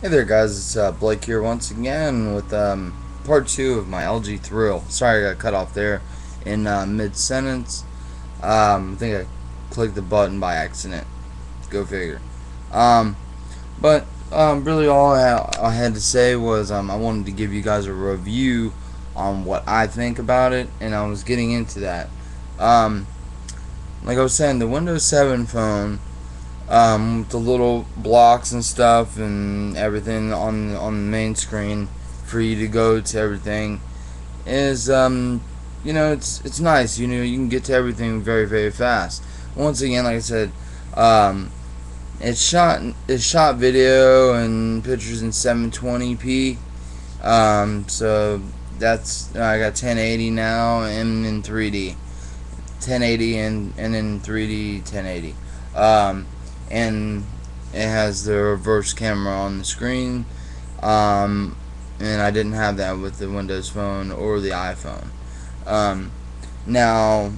Hey there, guys. It's Blake here once again with part two of my LG Thrill. Sorry, I got cut off there in mid sentence. I think I clicked the button by accident. Go figure. Um, but really, all I had to say was I wanted to give you guys a review on what I think about it, and I was getting into that. Um, like I was saying, the Windows 7 phone with the little blocks and stuff and everything on the main screen for you to go to everything is it's nice. You can get to everything very fast. Once again, like I said, um, it's shot video and pictures in 720p. So that's I got 1080 now and in 3D. 1080 and in 3D 1080. And it has the reverse camera on the screen. Um, and I didn't have that with the Windows Phone or the iPhone. Um, Now,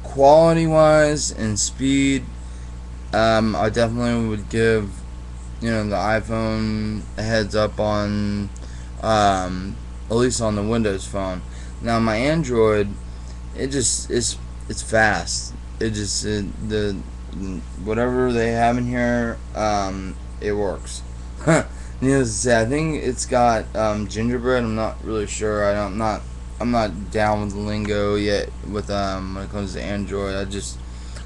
quality wise and speed, I definitely would give the iPhone a heads up on at least on the Windows Phone. Now my Android, it's fast. The whatever they have in here, it works. Needless to say, I think it's got gingerbread. I'm not really sure. I'm not down with the lingo yet with when it comes to Android. I just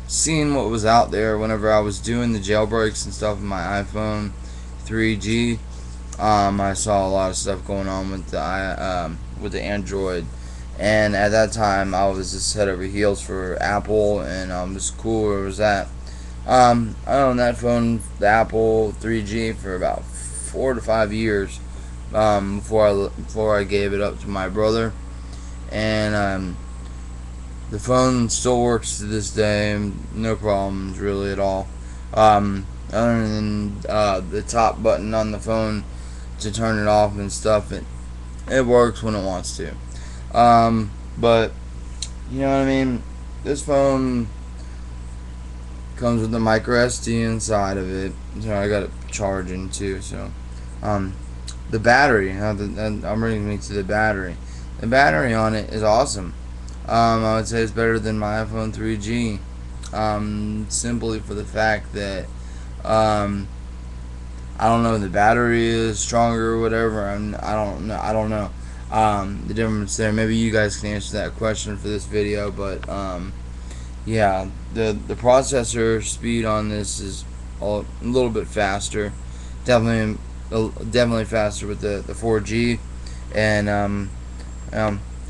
seen what was out there whenever I was doing the jailbreaks and stuff with my iPhone 3G. I saw a lot of stuff going on with the Android, and at that time I was just head over heels for Apple, and was cool where it was at. I owned that phone, the Apple 3G, for about 4 to 5 years before I gave it up to my brother, and the phone still works to this day, no problems really at all. Other than the top button on the phone to turn it off and stuff, it works when it wants to. But you know what I mean. This phone comes with a micro SD inside of it, so I got it charging too. So, the battery, I'm bringing me to the battery. The battery on it is awesome. I would say it's better than my iPhone 3G. Simply for the fact that I don't know, the battery is stronger or whatever. I don't know. The difference there. Maybe you guys can answer that question for this video, but yeah, the processor speed on this is a little bit faster. Definitely faster with the 4G, and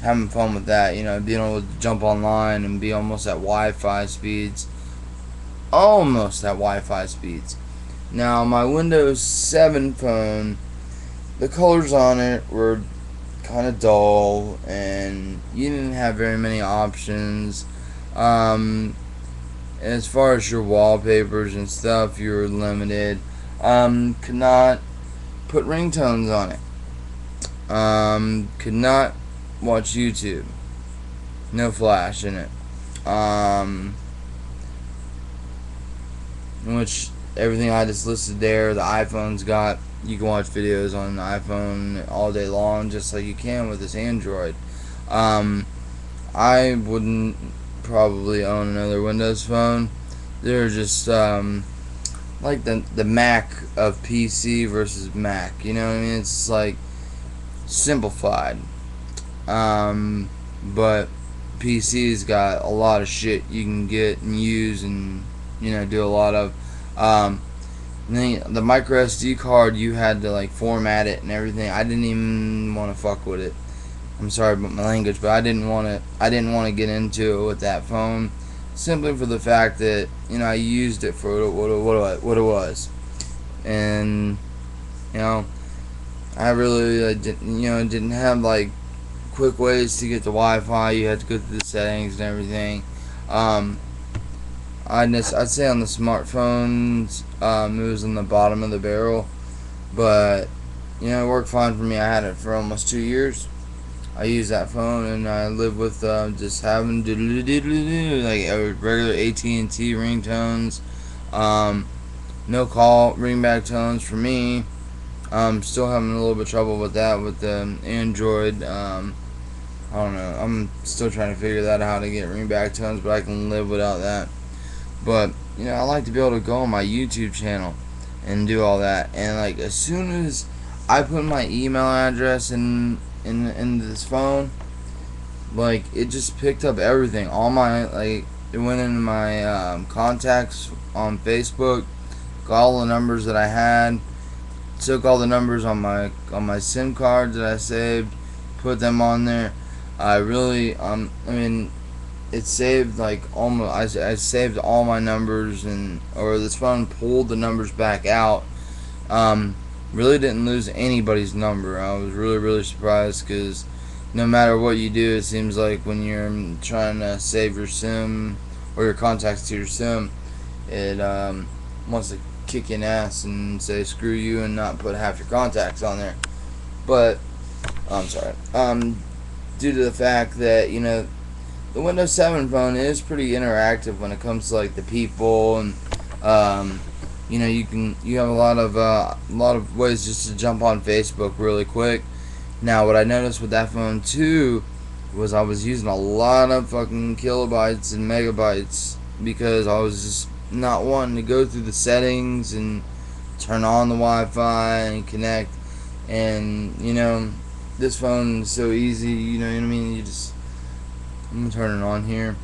having fun with that. Being able to jump online and be almost at Wi-Fi speeds. Almost at Wi-Fi speeds. Now, my Windows 7 phone, the colors on it were kind of dull, and you didn't have very many options. As far as your wallpapers and stuff, you were limited. Could not put ringtones on it. Could not watch YouTube. No flash in it. Which everything I just listed there, the iPhone's got. You can watch videos on the iPhone all day long, just like you can with this Android. I wouldn't probably own another Windows phone. They're just like the Mac of PC versus Mac. You know what I mean? It's like simplified. But PC's got a lot of shit you can get and use and do a lot of. The micro SD card, you had to like format it and everything. I didn't even want to fuck with it. I'm sorry about my language, but I didn't want to get into it with that phone, simply for the fact that I used it for what it was, and I really didn't have like quick ways to get the Wi-Fi. You had to go through the settings and everything. I'd say on the smartphones, it was on the bottom of the barrel, but it worked fine for me. I had it for almost 2 years. I used that phone, and I lived with just having like regular AT&T ringtones, no call ringback tones for me, Still having a little bit of trouble with that with the Android. I don't know. I'm still trying to figure that out, how to get ringback tones, but I can live without that. But I like to be able to go on my YouTube channel and do all that. And like as soon as I put my email address in this phone, like it just picked up everything. All my it went into my contacts on Facebook, got all the numbers that I had, took all the numbers on my SIM cards that I saved, put them on there. I really I mean it saved like almost I saved all my numbers, or this phone pulled the numbers back out. Really didn't lose anybody's number. I was really surprised, because no matter what you do, it seems like when you're trying to save your SIM or your contacts to your SIM, it wants to kick in ass and say screw you and not put half your contacts on there. But I'm sorry. Due to the fact that the Windows 7 phone is pretty interactive when it comes to like the people, and you have a lot of ways just to jump on Facebook really quick. Now, what I noticed with that phone too was I was using a lot of fucking kilobytes and megabytes, because I was just not wanting to go through the settings and turn on the Wi-Fi and connect. And this phone is so easy. You know what I mean? I'm gonna turn it on here,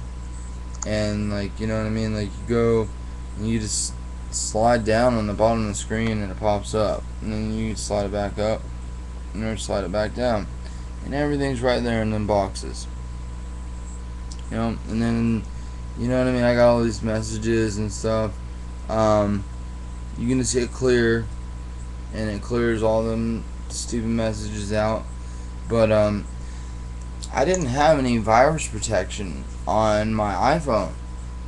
and like you know what I mean. Like you go and you just slide down on the bottom of the screen and it pops up, and then you slide it back up and then slide it back down, and everything's right there in them boxes. And then you know what I mean. I got all these messages and stuff. You're gonna see it clear, and it clears all them stupid messages out. But I didn't have any virus protection on my iPhone,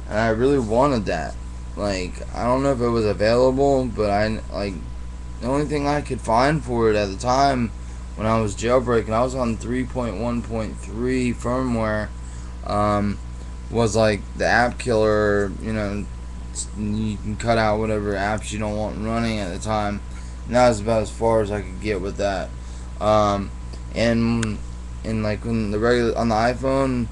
and I really wanted that. Like, I don't know if it was available, but the only thing I could find for it at the time when I was jailbreaking, I was on 3.1.3 firmware, was like the app killer. You can cut out whatever apps you don't want running at the time, and that was about as far as I could get with that. And like when on the iPhone,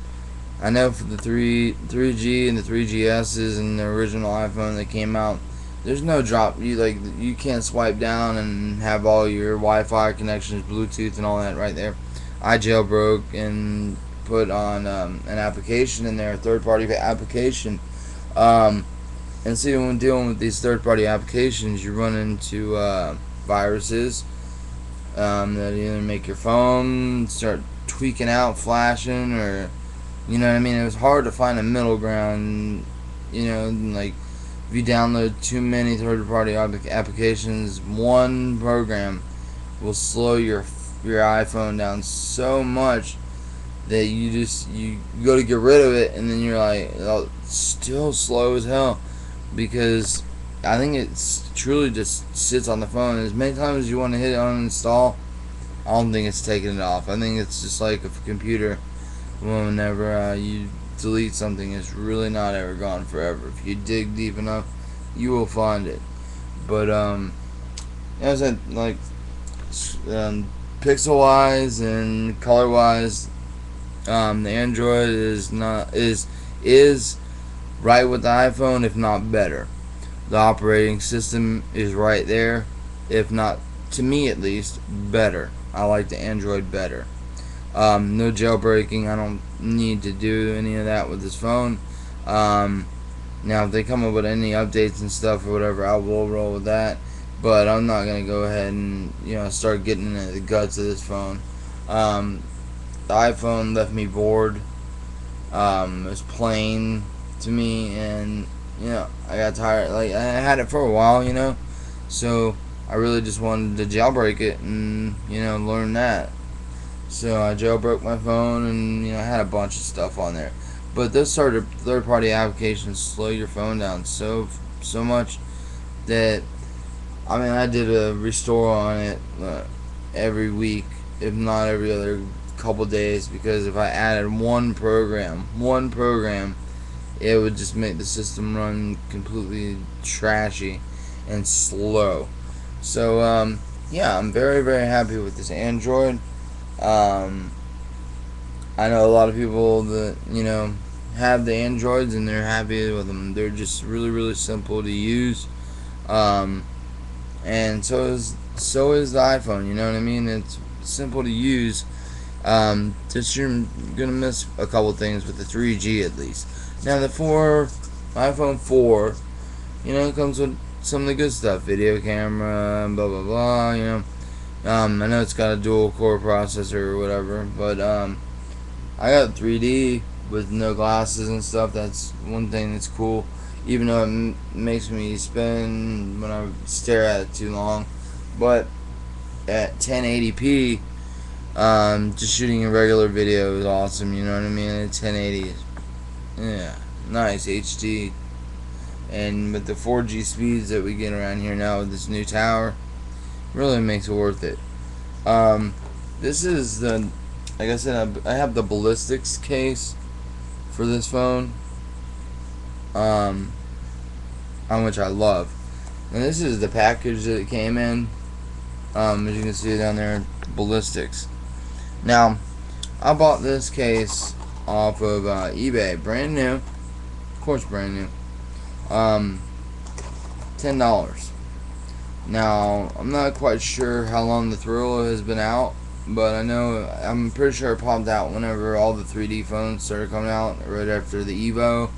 I know for the 3G and the 3GSs and the original iPhone that came out, there's no drop. You can't swipe down and have all your Wi-Fi connections, Bluetooth, and all that right there. I jailbroke and put on an application in there, a third-party application. And see, when dealing with these third-party applications, you run into viruses that either make your phone start tweaking out, flashing, or you know what I mean. It was hard to find a middle ground. Like if you download too many third-party applications, one program will slow your iPhone down so much that you go to get rid of it, and then you're like, oh, it's still slow as hell, because I think it's truly just sits on the phone. As many times as you want to hit it uninstall, I don't think it's taking it off. I think it's just like a computer. Whenever you delete something, it's really not ever gone forever. If you dig deep enough, you will find it. But as I like pixel wise and color wise, the Android is right with the iPhone, if not better. The operating system is right there, if not, to me at least, better. I like the Android better. No jailbreaking. I don't need to do any of that with this phone. Now, if they come up with any updates and stuff or whatever, I will roll with that. But I'm not gonna go ahead and start getting into the guts of this phone. The iPhone left me bored. It was plain to me, and I got tired. Like, I had it for a while, so I really just wanted to jailbreak it and learn that. So I jailbroke my phone, and I had a bunch of stuff on there. But those third-party applications slow your phone down so much that I did a restore on it every week, if not every other couple days, because if I added one program, it would just make the system run completely trashy and slow. So yeah, I'm very, very happy with this Android. Um, I know a lot of people that, have the Androids and they're happy with them. They're just really, really simple to use. Um, and so is the iPhone. You know what I mean? It's simple to use. Just you're gonna miss a couple things with the 3G at least. Now the iPhone 4, it comes with some of the good stuff, video camera, and blah blah blah. I know it's got a dual core processor or whatever, but I got 3D with no glasses and stuff. That's one thing that's cool. Even though it makes me spin when I stare at it too long, but at 1080p, just shooting a regular video is awesome. You know what I mean? At 1080, yeah, nice HD. And with the 4G speeds that we get around here now with this new tower, really makes it worth it. Um, this is the, like I said, I have the ballistics case for this phone, um, on which I love. And this is the package that it came in. As you can see down there, ballistics. Now, I bought this case off of eBay, brand new, of course, brand new. $10. Now, I'm not quite sure how long the Thrill has been out, but I'm pretty sure it popped out whenever all the 3D phones started coming out, right after the Evo,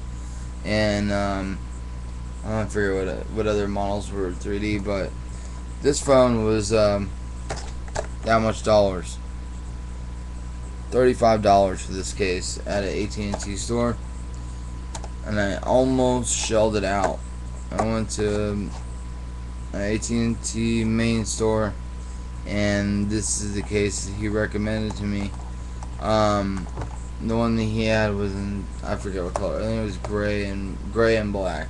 and I forget what other models were 3D, but this phone was that much dollars. $35 for this case at an AT&T store, and I almost shelled it out. I went to an AT&T main store, and this is the case that he recommended to me. The one that he had was in, I forget what color. I think it was gray and black.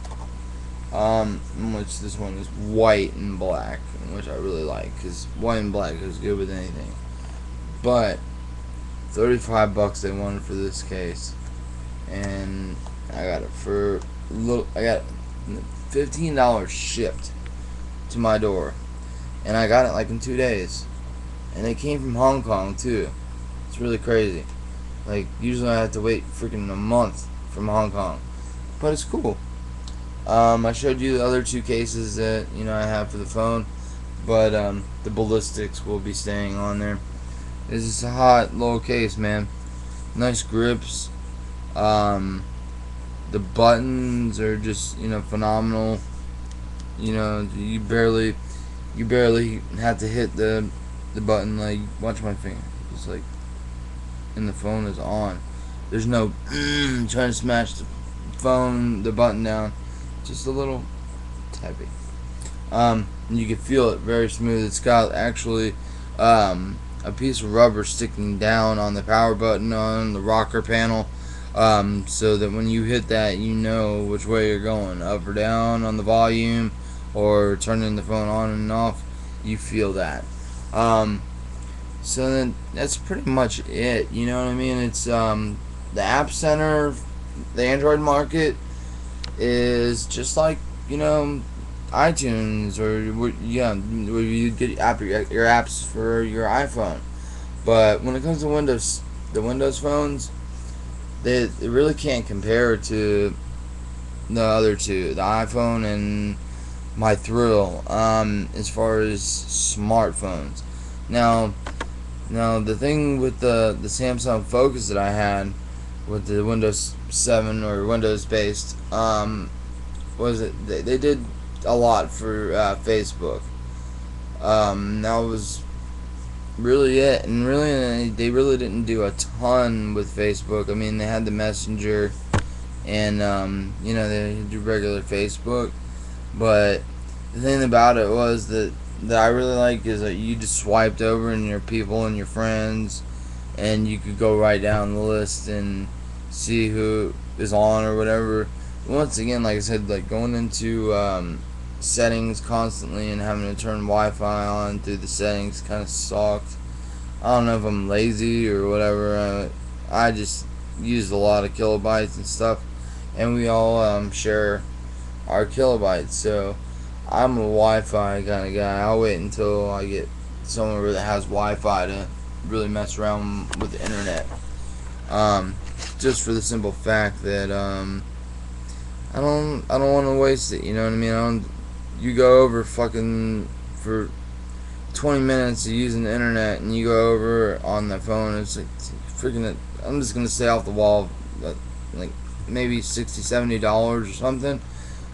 Which this one is white and black, which I really like, because white and black is good with anything. But $35 they wanted for this case, and I got it for I got $15 shipped to my door, and I got it like in 2 days, and it came from Hong Kong too. It's really crazy. Like, usually I have to wait freaking a month from Hong Kong, but it's cool. I showed you the other two cases that I have for the phone, but the ballistics will be staying on there. This is a hot little case, man. Nice grips. The buttons are just phenomenal. You barely have to hit the button. Like, watch my finger. It's like, and the phone is on. There's no trying to smash the button down. Just a little tapping. You can feel it very smooth. It's got actually a piece of rubber sticking down on the power button on the rocker panel, so that when you hit that, you know which way you're going, up or down on the volume, or turning the phone on and off. You feel that. So then that's pretty much it. You know what I mean? It's the App Center, the Android market is just like iTunes, or where you get your apps for your iPhone. But when it comes to the Windows phones, it really can't compare to the other two, the iPhone and my Thrill, as far as smartphones. Now the thing with the Samsung Focus that I had with the Windows 7 or Windows based, was it they did a lot for Facebook. That was really it, and really they really didn't do a ton with Facebook. I mean, they had the Messenger, and they do regular Facebook, but the thing about it was that I really like is that you just swiped over in your people and your friends, and you could go right down the list and see who is on or whatever. Once again, like I said, like going into settings constantly and having to turn Wi-Fi on through the settings kind of sucked. I don't know if I'm lazy or whatever. I just used a lot of kilobytes and stuff, and we all share our kilobytes. So I'm a Wi-Fi kind of guy. I'll wait until I get somewhere that has Wi-Fi to really mess around with the internet. Um, just for the simple fact that I don't want to waste it. You know what I mean? You go over fucking for 20 minutes of using the internet, and you go over on the phone. It's like freaking. I'm just gonna say off the wall, like maybe $60-$70 or something.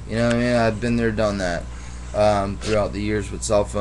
You know what I mean? I've been there, done that throughout the years with cell phones.